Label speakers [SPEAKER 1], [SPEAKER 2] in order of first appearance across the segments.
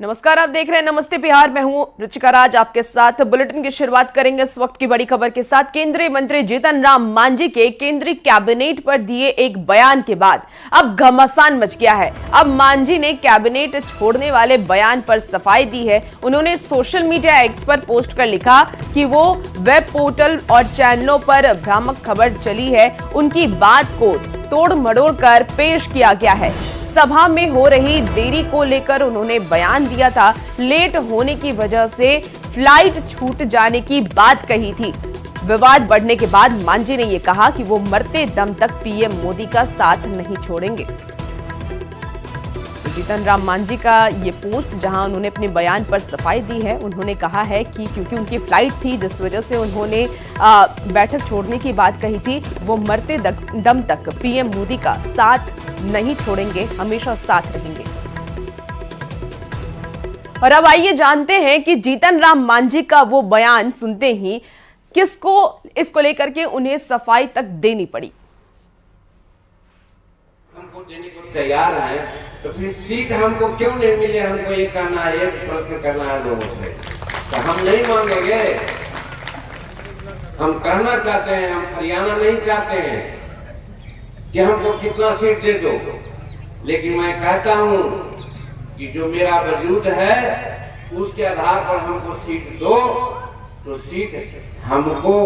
[SPEAKER 1] नमस्कार, आप देख रहे हैं नमस्ते बिहार। मैं हूं रुचिका राज, आपके साथ बुलेटिन की शुरुआत करेंगे इस वक्त की बड़ी खबर के साथ। केंद्रीय मंत्री जीतन राम मांझी के केंद्रीय कैबिनेट पर दिए एक बयान के बाद अब घमासान मच गया है। अब मांझी ने कैबिनेट छोड़ने वाले बयान पर सफाई दी है। उन्होंने सोशल मीडिया एक्स पर पोस्ट कर लिखा कि वो वेब पोर्टल और चैनलों पर भ्रामक खबर चली है, उनकी बात को तोड़ मड़ोड़ कर पेश किया गया है। सभा में हो रही देरी को लेकर उन्होंने बयान दिया था। लेट होने की वजह से फ्लाइट छूट जाने की बात कही थी। विवाद बढ़ने के बाद मांझी ने यह कहा कि वो मरते दम तक पीएम मोदी का साथ नहीं छोड़ेंगे। जीतन राम मांझी का ये पोस्ट, जहां उन्होंने अपने बयान पर सफाई दी है, उन्होंने कहा है कि क्योंकि उनकी फ्लाइट थी जिस वजह से उन्होंने बैठक छोड़ने की बात कही थी, वो मरते दम तक पीएम मोदी का साथ नहीं छोड़ेंगे, हमेशा साथ रहेंगे। और अब आइए जानते हैं कि जीतन राम मांझी का वो बयान सुनते ही किसको इसको लेकर के उन्हें सफाई तक देनी पड़ी।
[SPEAKER 2] हमको देने को तैयार है, तो फिर सीट हमको क्यों नहीं मिले? हमको ये करना है, एक प्रश्न करना है लोगों से। तो हम नहीं मांगेंगे। हम कहना चाहते हैं, हम हरियाणा नहीं चाहते हैं कि हमको कितना सीट दे दो, लेकिन मैं कहता हूं कि जो मेरा वजूद है उसके आधार पर हमको सीट दो। तो सीट हमको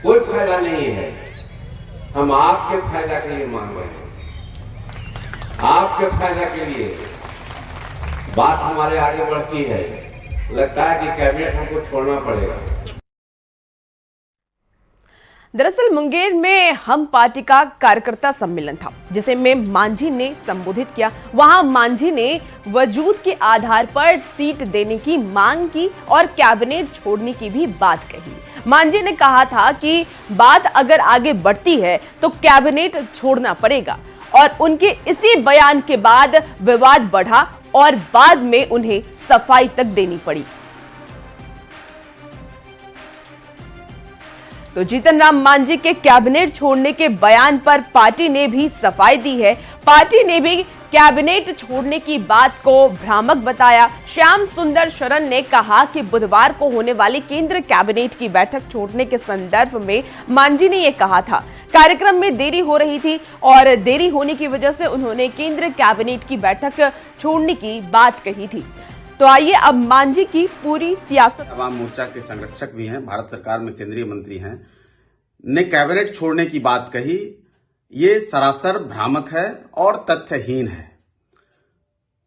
[SPEAKER 2] कोई फायदा नहीं है, हम आपके फायदा के लिए मांग रहे हैं, आपके फायदा के लिए बात हमारे आगे बढ़ती है। लगता है कि कैबिनेट हमको छोड़ना पड़ेगा।
[SPEAKER 1] दरअसल मुंगेर में हम पार्टी का कार्यकर्ता सम्मेलन था, जिसे में मांझी ने संबोधित किया। वहां मांझी ने वजूद के आधार पर सीट देने की मांग की और कैबिनेट छोड़ने की भी बात कही। मांझी ने कहा था कि बात अगर आगे बढ़ती है तो कैबिनेट छोड़ना पड़ेगा, और उनके इसी बयान के बाद विवाद बढ़ा और बाद में उन्हें सफाई तक देनी पड़ी। तो जीतन राम मांझी के कैबिनेट छोड़ने के बयान पर पार्टी ने भी सफाई दी है। पार्टी ने भी कैबिनेट छोड़ने की बात को भ्रामक बताया। श्याम सुंदर शरण ने कहा कि बुधवार को होने वाली केंद्र कैबिनेट की बैठक छोड़ने के संदर्भ में मांझी ने यह कहा था। कार्यक्रम में देरी हो रही थी और देरी होने की वजह से उन्होंने केंद्र कैबिनेट की बैठक छोड़ने की बात कही थी। तो आइए अब मांझी की पूरी सियासत।
[SPEAKER 3] आवाम मोर्चा के संरक्षक भी हैं, भारत सरकार में केंद्रीय मंत्री हैं, ने कैबिनेट छोड़ने की बात कही। ये सरासर भ्रामक है और तथ्यहीन है।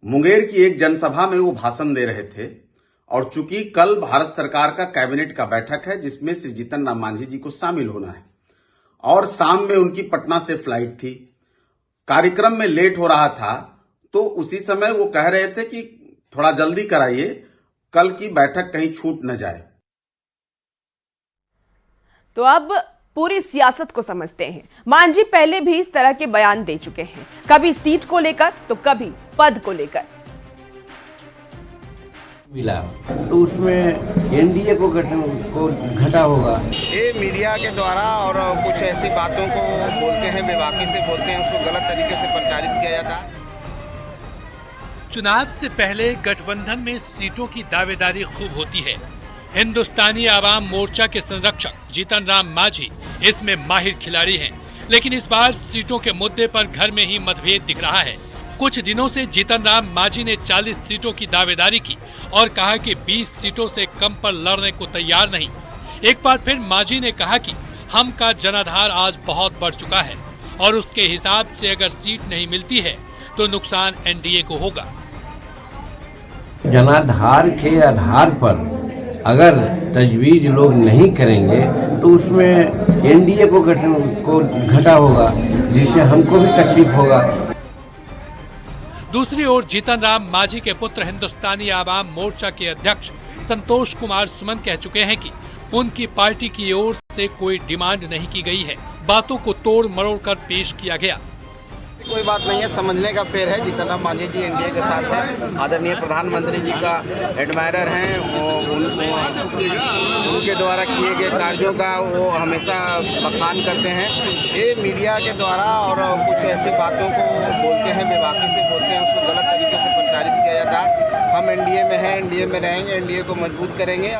[SPEAKER 3] मुंगेर की एक जनसभा में वो भाषण दे रहे थे, और चूंकि कल भारत सरकार का कैबिनेट का बैठक है जिसमें श्री जीतन राम मांझी जी को शामिल होना है, और शाम में उनकी पटना से फ्लाइट थी, कार्यक्रम में लेट हो रहा था, तो उसी समय वो कह रहे थे कि थोड़ा जल्दी कराइए, कल की बैठक कहीं छूट न जाए।
[SPEAKER 1] तो अब पूरी सियासत को समझते हैं। मांझी पहले भी इस तरह के बयान दे चुके हैं, कभी सीट को लेकर तो कभी पद को लेकर।
[SPEAKER 4] मिला तो उसमें एनडीए को घटा होगा।
[SPEAKER 5] ये मीडिया के द्वारा और कुछ ऐसी बातों को बोलते हैं, बेबाकी से बोलते हैं, उसको गलत तरीके से प्रचारित किया जाता है।
[SPEAKER 6] चुनाव से पहले गठबंधन में सीटों की दावेदारी खूब होती है। हिंदुस्तानी आवाम मोर्चा के संरक्षक जीतन राम मांझी इसमें माहिर खिलाड़ी हैं, लेकिन इस बार सीटों के मुद्दे पर घर में ही मतभेद दिख रहा है। कुछ दिनों से जीतन राम मांझी ने 40 सीटों की दावेदारी की और कहा कि 20 सीटों से कम पर लड़ने को तैयार नहीं। एक बार फिर मांझी ने कहा कि हम का जनाधार आज बहुत बढ़ चुका है और उसके हिसाब से अगर सीट नहीं मिलती है तो नुकसान एनडीए को होगा।
[SPEAKER 4] जनाधार के आधार पर अगर तजवीज लोग नहीं करेंगे तो उसमें एनडीए को घटा होगा, जिससे हमको भी तकलीफ होगा।
[SPEAKER 6] दूसरी ओर जीतन राम मांझी के पुत्र हिंदुस्तानी आवाम मोर्चा के अध्यक्ष संतोष कुमार सुमन कह चुके हैं कि उनकी पार्टी की ओर से कोई डिमांड नहीं की गई है, बातों को तोड़ मरोड़ कर पेश किया गया।
[SPEAKER 5] कोई बात नहीं है, समझने का फेर है। जीतन राम मांझी जी एनडीए के साथ हैं, आदरणीय प्रधानमंत्री जी का एडमायरर हैं, उनके द्वारा किए गए कार्यों का वो हमेशा बखान करते हैं। ये मीडिया के द्वारा और कुछ ऐसी बातों को बोलते हैं, बेबाकी से बोलते हैं, उसको गलत तरीके से प्रचारित किया जाता है। हम एनडीए एनडीए में रहेंगे, एनडीए को मजबूत करेंगे।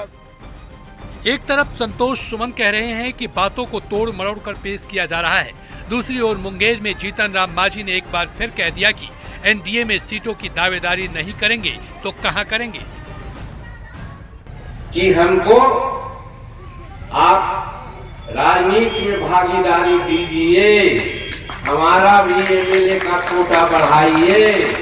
[SPEAKER 6] एक तरफ संतोष सुमन कह रहे हैं कि बातों को तोड़ मरोड़ कर पेश किया जा रहा है, दूसरी ओर मुंगेर में जीतन राम मांझी ने एक बार फिर कह दिया कि एनडीए में सीटों की दावेदारी नहीं करेंगे तो कहां करेंगे।
[SPEAKER 2] कि हमको आप राजनीति में भागीदारी दीजिए, हमारा भी एमएलए का कोटा बढ़ाइए।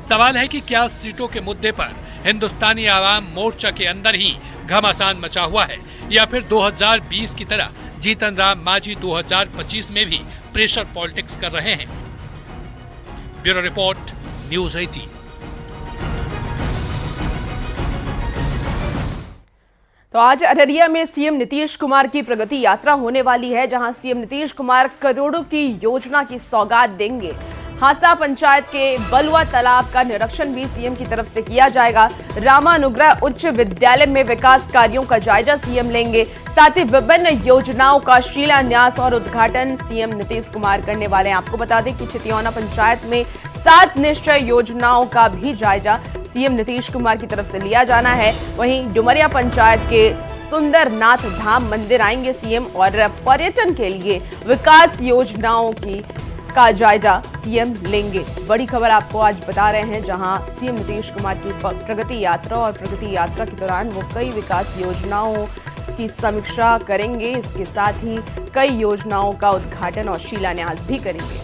[SPEAKER 6] सवाल है कि क्या सीटों के मुद्दे पर हिंदुस्तानी आवाम मोर्चा के अंदर ही घमासान मचा हुआ है या फिर 2020 की तरह जीतन राम मांझी 2025 में भी प्रेशर पॉलिटिक्स कर रहे हैं। Bureau report, news 18।
[SPEAKER 1] तो आज अररिया में सीएम नीतीश कुमार की प्रगति यात्रा होने वाली है, जहां सीएम नीतीश कुमार करोड़ों की योजना की सौगात देंगे। हासा पंचायत के बलुआ तालाब का निरीक्षण भी सीएम की तरफ से किया जाएगा। रामानुग्रह उच्च विद्यालय में विकास कार्यों का जायजा सीएम लेंगे। साथ ही विभिन्न योजनाओं का शिलान्यास और उद्घाटन सीएम नीतीश कुमार करने वाले हैं। आपको बता दें कि चितियौना पंचायत में 7 निश्चय योजनाओं का भी जायजा सीएम नीतीश कुमार की तरफ से लिया जाना है। वहीं डुमरिया पंचायत के सुंदरनाथ धाम मंदिर आएंगे सीएम और पर्यटन के लिए विकास योजनाओं का जायजा सीएम लेंगे। बड़ी खबर आपको आज बता रहे हैं, जहां सीएम नीतीश कुमार की प्रगति यात्रा और प्रगति यात्रा के दौरान वो कई विकास योजनाओं की समीक्षा करेंगे। इसके साथ ही कई योजनाओं का उद्घाटन और शिलान्यास भी करेंगे।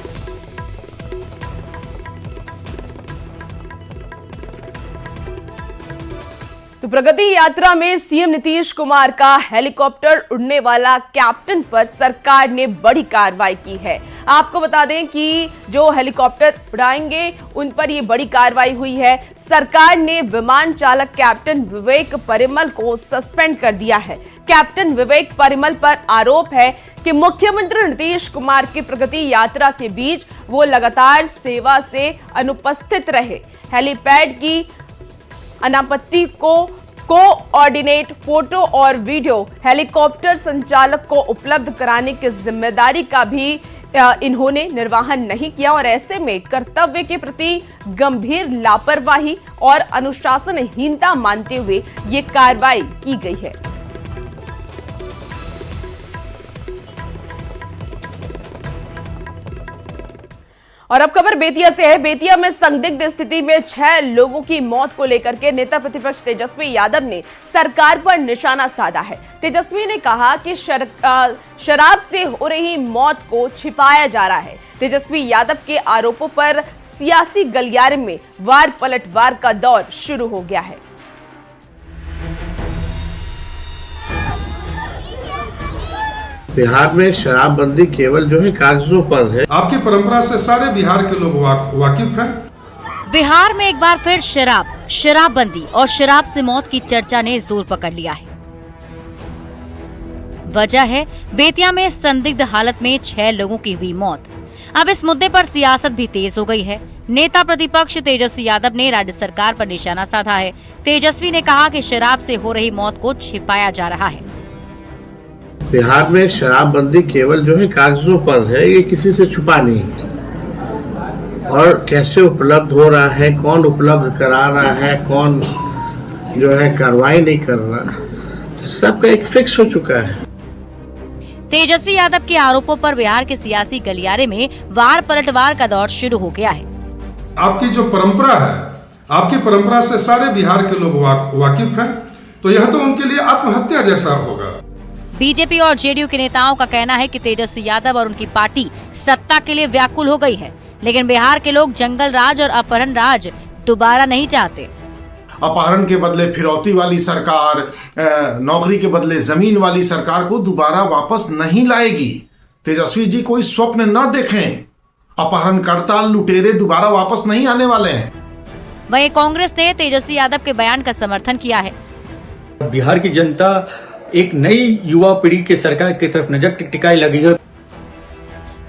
[SPEAKER 1] तो प्रगति यात्रा में सीएम नीतीश कुमार का हेलीकॉप्टर उड़ने वाला कैप्टन पर सरकार ने बड़ी कार्रवाई की है। आपको बता दें कि जो हेलीकॉप्टर उड़ाएंगे उन पर ये बड़ी कार्रवाई हुई है। सरकार ने विमान चालक कैप्टन विवेक परिमल को सस्पेंड कर दिया है। कैप्टन विवेक परिमल पर आरोप है कि मुख्यमंत्री नीतीश कुमार की प्रगति यात्रा के बीच वो लगातार सेवा से अनुपस्थित रहे। हेलीपैड की अनापत्ति को कोऑर्डिनेट फोटो और वीडियो हेलीकॉप्टर संचालक को उपलब्ध कराने की जिम्मेदारी का भी इन्होंने निर्वहन नहीं किया और ऐसे में कर्तव्य के प्रति गंभीर लापरवाही और अनुशासनहीनता मानते हुए ये कार्रवाई की गई है। और अब खबर बेतिया से है। बेतिया में संदिग्ध स्थिति में 6 लोगों की मौत को लेकर के नेता प्रतिपक्ष तेजस्वी यादव ने सरकार पर निशाना साधा है। तेजस्वी ने कहा कि शराब से हो रही मौत को छिपाया जा रहा है। तेजस्वी यादव के आरोपों पर सियासी गलियारे में वार पलटवार का दौर शुरू हो गया है।
[SPEAKER 7] बिहार में शराबबंदी केवल जो है कागजों पर है।
[SPEAKER 8] आपकी परंपरा से सारे बिहार के लोग वाकिफ हैं।
[SPEAKER 9] बिहार में एक बार फिर शराबबंदी और शराब से मौत की चर्चा ने जोर पकड़ लिया है। वजह है बेतिया में संदिग्ध हालत में 6 लोगों की हुई मौत। अब इस मुद्दे पर सियासत भी तेज हो गई है। नेता प्रतिपक्ष तेजस्वी यादव ने राज्य सरकार पर निशाना साधा है। तेजस्वी ने कहा कि शराब से हो रही मौत को छिपाया जा रहा है।
[SPEAKER 7] बिहार में शराबबंदी केवल जो है कागजों पर है, ये किसी से छुपा नहीं है। और कैसे उपलब्ध हो रहा है, कौन उपलब्ध करा रहा है, कौन जो है कार्रवाई नहीं कर रहा, सबका एक फिक्स हो चुका है।
[SPEAKER 9] तेजस्वी यादव के आरोपों पर बिहार के सियासी गलियारे में वार पलटवार का दौर शुरू हो गया है।
[SPEAKER 8] आपकी जो परंपरा है, आपकी परंपरा से सारे बिहार के लोग वाकिफ हैं, तो यह तो उनके लिए आत्महत्या जैसा होगा।
[SPEAKER 9] बीजेपी और जेडीयू के नेताओं का कहना है कि तेजस्वी यादव और उनकी पार्टी सत्ता के लिए व्याकुल हो गई है, लेकिन बिहार के लोग जंगल राज और अपहरण राज दोबारा नहीं चाहते।
[SPEAKER 10] अपहरण के बदले फिरौती वाली सरकार, नौकरी के बदले जमीन वाली सरकार को दोबारा वापस नहीं लाएगी। तेजस्वी जी कोई स्वप्न न देखें, अपहरणकर्ता लुटेरे दोबारा वापस नहीं आने वाले हैं।
[SPEAKER 9] वहीं कांग्रेस ने तेजस्वी यादव के बयान का समर्थन किया है।
[SPEAKER 11] बिहार की जनता एक नई युवा पीढ़ी के सरकार की तरफ नजर टिकाई लगी है।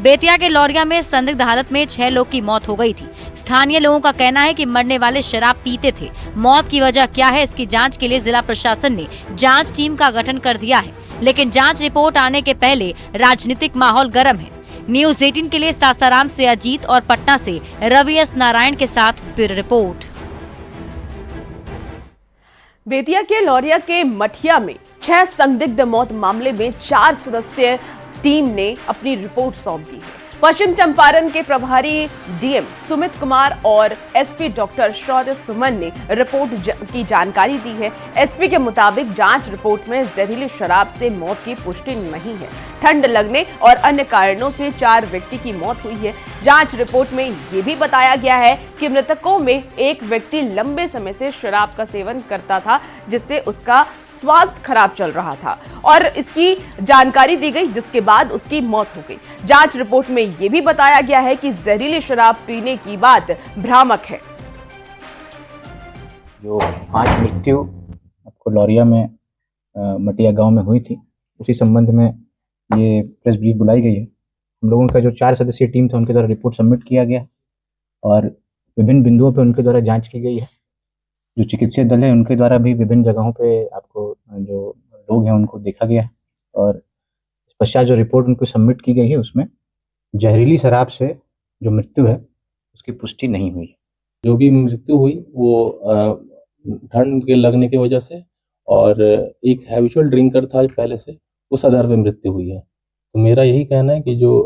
[SPEAKER 9] बेतिया के लौरिया में संदिग्ध हालत में 6 लोग की मौत हो गई थी। स्थानीय लोगों का कहना है कि मरने वाले शराब पीते थे। मौत की वजह क्या है, इसकी जांच के लिए जिला प्रशासन ने जांच टीम का गठन कर दिया है, लेकिन जांच रिपोर्ट आने के पहले राजनीतिक माहौल गर्म है। न्यूज़ 18 के लिए सासाराम से अजीत और पटना से रवि एस नारायण के साथ ब्यूरो रिपोर्ट।
[SPEAKER 1] बेतिया के लौरिया के मठिया में 6 संदिग्ध मौत मामले में 4 सदस्यीय टीम ने अपनी रिपोर्ट सौंप दी है। पश्चिम चंपारण के प्रभारी डीएम सुमित कुमार और एसपी डॉक्टर शौर्य सुमन ने रिपोर्ट की जानकारी दी है। एसपी के मुताबिक जांच रिपोर्ट में जहरीली शराब से मौत की पुष्टि नहीं है। ठंड लगने और अन्य कारणों से 4 व्यक्ति की मौत हुई है। जांच रिपोर्ट में यह भी बताया गया है कि मृतकों में एक व्यक्ति लंबे समय से शराब का सेवन करता था, जिससे उसका स्वास्थ्य खराब चल रहा था और इसकी जानकारी दी गई, जिसके बाद उसकी मौत हो गई। जांच रिपोर्ट में यह भी बताया गया है कि जहरीली शराब पीने की बात भ्रामक है।
[SPEAKER 12] जो 5 मृत्यु आपको लौरिया में मटिया गांव में हुई थी, उसी संबंध में ये प्रेस ब्रीफ बुलाई गई है। हम लोगों का जो 4 सदस्यीय टीम था, उनके द्वारा रिपोर्ट सबमिट किया गया और विभिन्न बिंदुओं पे उनके द्वारा जांच की गई है। जो चिकित्सीय दल है, उनके द्वारा भी विभिन्न जगहों पे आपको जो लोग हैं उनको देखा गया है और इस पश्चात जो रिपोर्ट उनको सबमिट की गई है, उसमें जहरीली शराब से जो मृत्यु है उसकी पुष्टि नहीं हुई है।
[SPEAKER 13] जो भी मृत्यु हुई वो ठंड के लगने की वजह से और एक हैबिचुअल ड्रिंकर था पहले से, उस आधार पर मृत्यु हुई है। तो मेरा यही कहना है कि जो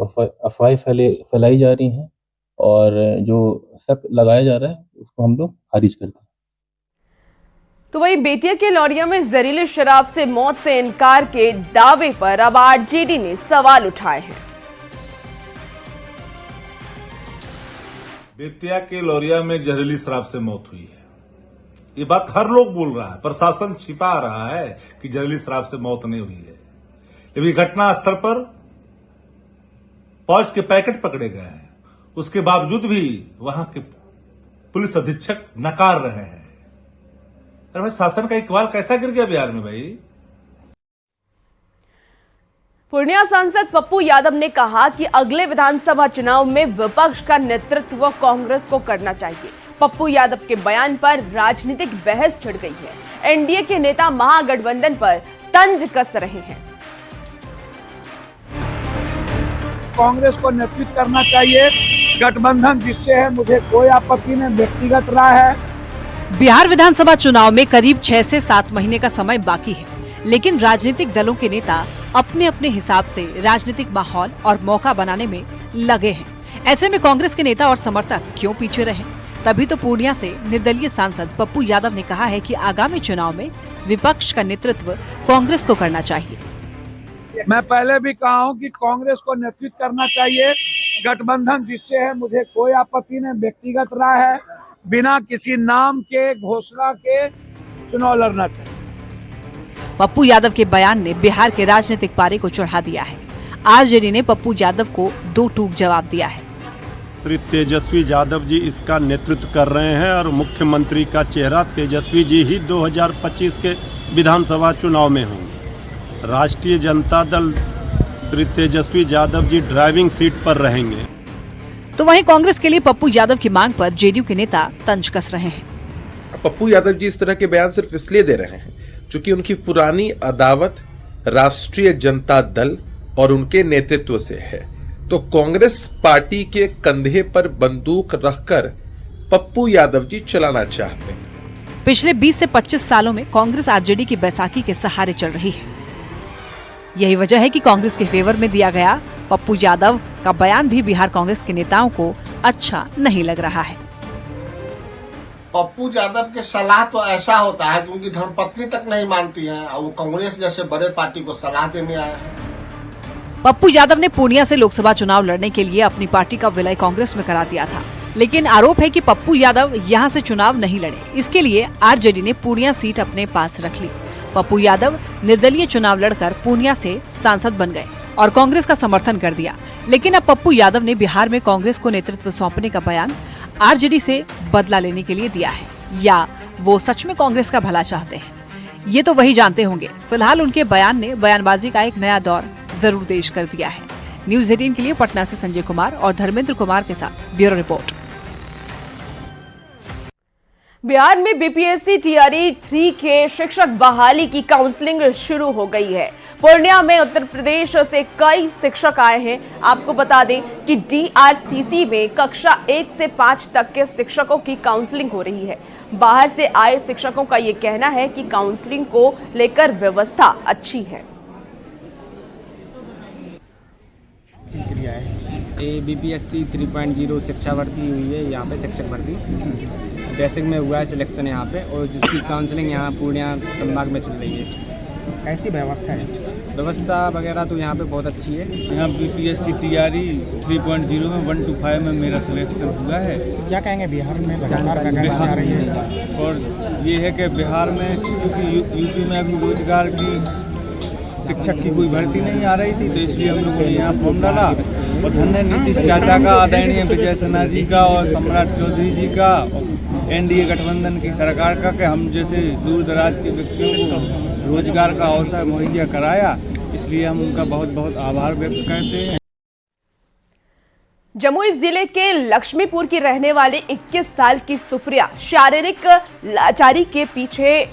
[SPEAKER 13] अफवाहें फैलाई जा रही हैं और जो शक लगाया जा रहा है, उसको हम लोग खारिज करते हैं।
[SPEAKER 1] तो वहीं बेतिया के लौरिया में जहरीली शराब से मौत से इनकार के दावे पर अब आरजेडी ने सवाल उठाए हैं।
[SPEAKER 14] बेतिया के लौरिया में जहरीली शराब से मौत हुई है, ये बात हर लोग बोल रहा है। प्रशासन छिपा रहा है कि जहरीली शराब से मौत नहीं हुई है। लेकिन घटना स्थल पर पौच के पैकेट पकड़े गए हैं, उसके बावजूद भी वहां के पुलिस अधीक्षक नकार रहे हैं। अरे भाई, शासन का इकबाल कैसा गिर गया बिहार में भाई।
[SPEAKER 1] पूर्णिया सांसद पप्पू यादव ने कहा कि अगले विधानसभा चुनाव में विपक्ष का नेतृत्व कांग्रेस को करना चाहिए। पप्पू यादव के बयान पर राजनीतिक बहस छिड़ गई है। एनडीए के नेता महागठबंधन पर तंज कस रहे हैं।
[SPEAKER 15] कांग्रेस को नेतृत्व करना चाहिए, गठबंधन जिससे है मुझे कोई आपत्ति नहीं, व्यक्तिगत राय है।
[SPEAKER 16] बिहार विधानसभा चुनाव में करीब 6 से 7 महीने का समय बाकी है, लेकिन राजनीतिक दलों के नेता अपने अपने हिसाब से राजनीतिक माहौल और मौका बनाने में लगे हैं। ऐसे में कांग्रेस के नेता और समर्थक क्यों पीछे रहे? तभी तो पूर्णिया से निर्दलीय सांसद पप्पू यादव ने कहा है कि आगामी चुनाव में विपक्ष का नेतृत्व कांग्रेस को करना चाहिए।
[SPEAKER 15] मैं पहले भी कहा हूं कि कांग्रेस को नेतृत्व करना चाहिए, गठबंधन जिससे है मुझे कोई आपत्ति नहीं, व्यक्तिगत राय है, बिना किसी नाम के घोषणा के चुनाव लड़ना चाहिए।
[SPEAKER 16] पप्पू यादव के बयान ने बिहार के राजनीतिक पारे को चढ़ा दिया है। आरजेडी ने पप्पू यादव को 2 टूक जवाब दिया है।
[SPEAKER 17] श्री तेजस्वी यादव जी इसका नेतृत्व कर रहे हैं और मुख्यमंत्री का चेहरा तेजस्वी जी ही 2025 के विधानसभा चुनाव में होंगे। राष्ट्रीय जनता दल श्री तेजस्वी यादव जी ड्राइविंग सीट पर रहेंगे।
[SPEAKER 16] तो वहीं कांग्रेस के लिए पप्पू यादव की मांग पर जेडीयू के नेता तंज कस रहे हैं।
[SPEAKER 18] पप्पू यादव जी इस तरह के बयान सिर्फ इसलिए दे रहे हैं क्योंकि उनकी पुरानी अदावत राष्ट्रीय जनता दल और उनके नेतृत्व से है। तो कांग्रेस पार्टी के कंधे पर बंदूक रखकर पप्पू यादव जी चलाना चाहते हैं।
[SPEAKER 16] पिछले 20 से 25 सालों में कांग्रेस आरजेडी की बैसाखी के सहारे चल रही है। यही वजह है कि कांग्रेस के फेवर में दिया गया पप्पू यादव का बयान भी बिहार कांग्रेस के नेताओं को अच्छा नहीं लग रहा है।
[SPEAKER 19] पप्पू यादव के सलाह तो ऐसा होता है कि उनकी धर्मपत्नी तक नहीं मानती है और वो कांग्रेस जैसे बड़े पार्टी को सलाह देने आया है।
[SPEAKER 16] पप्पू यादव ने पूर्णिया से लोकसभा चुनाव लड़ने के लिए अपनी पार्टी का विलय कांग्रेस में करा दिया था, लेकिन आरोप है कि पप्पू यादव यहां से चुनाव नहीं लड़े। इसके लिए आरजेडी ने पूर्णिया सीट अपने पास रख ली। पप्पू यादव निर्दलीय चुनाव लड़कर पूर्णिया से सांसद बन गए और कांग्रेस का समर्थन कर दिया। लेकिन अब पप्पू यादव ने बिहार में कांग्रेस को नेतृत्व सौंपने का बयान आरजेडी से बदला लेने के लिए दिया है, या वो सच में कांग्रेस का भला चाहते हैं, ये तो वही जानते होंगे। फिलहाल उनके बयान ने बयानबाजी का एक नया दौर जरूर पेश कर दिया है। न्यूज़ 18 के लिए पटना से संजय कुमार और धर्मेंद्र कुमार के साथ ब्यूरो रिपोर्ट।
[SPEAKER 1] बिहार में बीपीएससी टीआरई 3 के शिक्षक बहाली की काउंसलिंग शुरू हो गई है। पूर्णिया में उत्तर प्रदेश से कई शिक्षक आए हैं। आपको बता दें कि डीआरसीसी में कक्षा 1 से 5 तक के शिक्षकों की काउंसलिंग हो रही है। बाहर से आए शिक्षकों का ये कहना है कि काउंसलिंग को लेकर व्यवस्था अच्छी है।
[SPEAKER 20] बीपीएससी 3.0 शिक्षा भर्ती हुई है। यहाँ पे शिक्षक भर्ती बेसिक में हुआ है सिलेक्शन यहाँ पे, और जिसकी काउंसलिंग यहाँ पूर्णिया संभाग में चल रही है।
[SPEAKER 21] कैसी व्यवस्था है?
[SPEAKER 20] व्यवस्था वगैरह तो यहाँ पे बहुत अच्छी है।
[SPEAKER 14] यहाँ बीपीएससी टीआरई 3.0 में 1 to 5 में मेरा सिलेक्शन हुआ है।
[SPEAKER 21] क्या कहेंगे, बिहार में लगातार वैकेंसी आ रही है
[SPEAKER 14] और ये है कि बिहार में क्योंकि यूपी में अभी रोजगार की शिक्षक की कोई भर्ती नहीं आ रही थी, तो इसलिए हम लोगों ने यहाँ फॉर्म डाला। और धन्य नीतीश चाचा का, आदरणीय विजय सिन्हा जी का और सम्राट चौधरी जी का, एनडीए गठबंधन की सरकार का, कि हम जैसे दूर दराज के व्यक्तियों को रोजगार का अवसर मुहैया कराया, इसलिए हम उनका बहुत बहुत आभार व्यक्त करते हैं।
[SPEAKER 1] जमुई जिले के लक्ष्मीपुर की रहने वाली 21 साल की सुप्रिया शारीरिक लाचारी के पीछे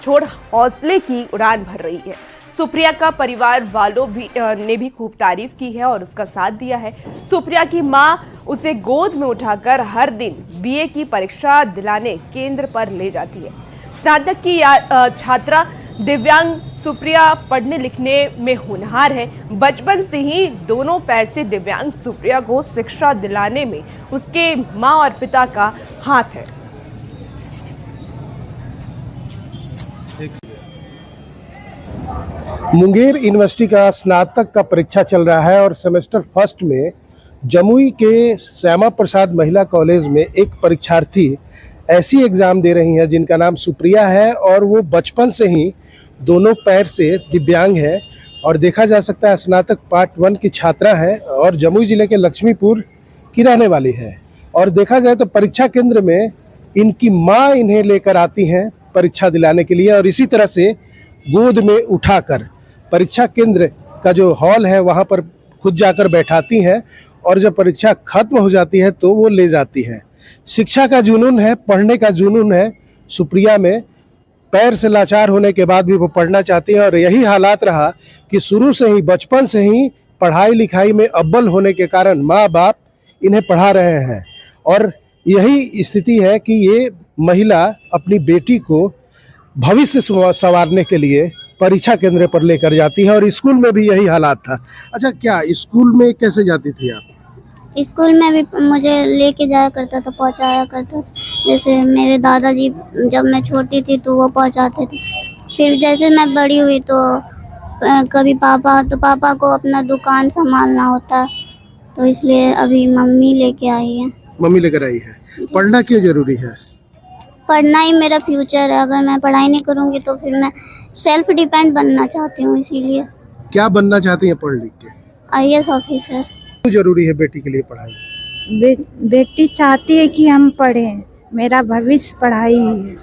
[SPEAKER 1] छोड़ हौसले की उड़ान भर रही है। सुप्रिया का परिवार वालों ने भी खूब तारीफ की है और उसका साथ दिया है। सुप्रिया की मां उसे गोद में उठाकर हर दिन बीए की परीक्षा दिलाने केंद्र पर ले जाती है। स्नातक की छात्रा दिव्यांग सुप्रिया पढ़ने लिखने में होनहार है। बचपन से ही दोनों पैर से दिव्यांग सुप्रिया को शिक्षा दिलाने में उसके मां और पिता का हाथ है।
[SPEAKER 22] मुंगेर यूनिवर्सिटी का स्नातक का परीक्षा चल रहा है और सेमेस्टर फर्स्ट में जमुई के श्यामा प्रसाद महिला कॉलेज में एक परीक्षार्थी ऐसी एग्ज़ाम दे रही हैं जिनका नाम सुप्रिया है और वो बचपन से ही दोनों पैर से दिव्यांग है। और देखा जा सकता है स्नातक पार्ट 1 की छात्रा है और जमुई जिले के लक्ष्मीपुर की रहने वाली है। और देखा जाए तो परीक्षा केंद्र में इनकी माँ इन्हें लेकर आती हैं परीक्षा दिलाने के लिए, और इसी तरह से गोद में उठाकर परीक्षा केंद्र का जो हॉल है वहाँ पर खुद जाकर बैठाती हैं, और जब परीक्षा खत्म हो जाती है तो वो ले जाती हैं। शिक्षा का जुनून है, पढ़ने का जुनून है सुप्रिया में। पैर से लाचार होने के बाद भी वो पढ़ना चाहती है, और यही हालात रहा कि शुरू से ही, बचपन से ही पढ़ाई लिखाई में अव्वल होने के कारण माँ बाप इन्हें पढ़ा रहे हैं। और यही स्थिति है कि ये महिला अपनी बेटी को भविष्य संवारने के लिए परीक्षा केंद्र पर लेकर जाती है, और स्कूल में भी यही हालात था। अच्छा, क्या स्कूल में कैसे जाती थी आप?
[SPEAKER 23] स्कूल में भी मुझे लेके जाया करता था, पहुंचाया करता था। जैसे मेरे दादाजी जब मैं छोटी थी तो वो पहुंचाते थे। फिर जैसे मैं बड़ी हुई तो कभी पापा को अपना दुकान संभालना होता, तो इसलिए अभी मम्मी लेके आई है।
[SPEAKER 22] मम्मी लेकर आई है। पढ़ना क्यों जरूरी है?
[SPEAKER 23] पढ़ना ही मेरा फ्यूचर है। अगर मैं पढ़ाई नहीं करूँगी तो फिर मैं सेल्फ डिपेंड बनना चाहती हूँ। इसीलिए।
[SPEAKER 22] क्या बनना चाहती हैं पढ़ लिख के?
[SPEAKER 23] IAS officer.
[SPEAKER 22] क्यों जरूरी है बेटी के लिए पढ़ाई?
[SPEAKER 24] बेटी चाहती है कि हम पढ़ें, मेरा भविष्य पढ़ाई है,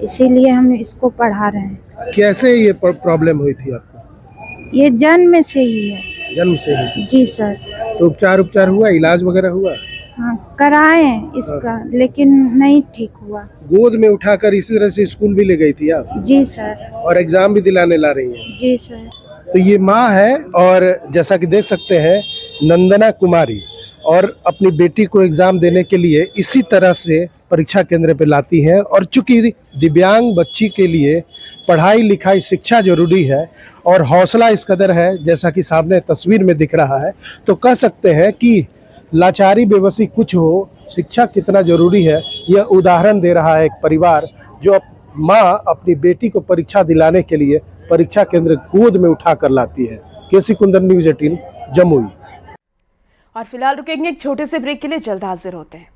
[SPEAKER 24] इसीलिए हम इसको पढ़ा रहे हैं।
[SPEAKER 22] कैसे ये प्रॉब्लम हुई थी आपको?
[SPEAKER 24] ये जन्म से ही है।
[SPEAKER 22] जन्म से ही?
[SPEAKER 24] जी सर।
[SPEAKER 22] तो उपचार हुआ, इलाज वगैरह हुआ?
[SPEAKER 24] हाँ, कराए इसका, लेकिन नहीं ठीक हुआ।
[SPEAKER 22] गोद में उठाकर इसी तरह से स्कूल भी ले गई थी आप?
[SPEAKER 24] जी सर।
[SPEAKER 22] और एग्जाम भी दिलाने ला रही हैं?
[SPEAKER 24] जी सर।
[SPEAKER 22] तो ये माँ है, और जैसा कि देख सकते हैं नंदना कुमारी, और अपनी बेटी को एग्जाम देने के लिए इसी तरह से परीक्षा केंद्र पे लाती हैं। और चूंकि दिव्यांग बच्ची के लिए पढ़ाई लिखाई शिक्षा जरूरी है और हौसला इस कदर है जैसा कि सामने तस्वीर में दिख रहा है, तो कह सकते हैं कि लाचारी बेबसी कुछ हो, शिक्षा कितना जरूरी है यह उदाहरण दे रहा है एक परिवार जो माँ अपनी बेटी को परीक्षा दिलाने के लिए परीक्षा केंद्र गोद में उठा कर लाती है। केसी कुंदन, न्यूज़ 18 जमुई।
[SPEAKER 1] और फिलहाल रुकेंगे एक छोटे से ब्रेक के लिए, जल्द हाजिर होते हैं।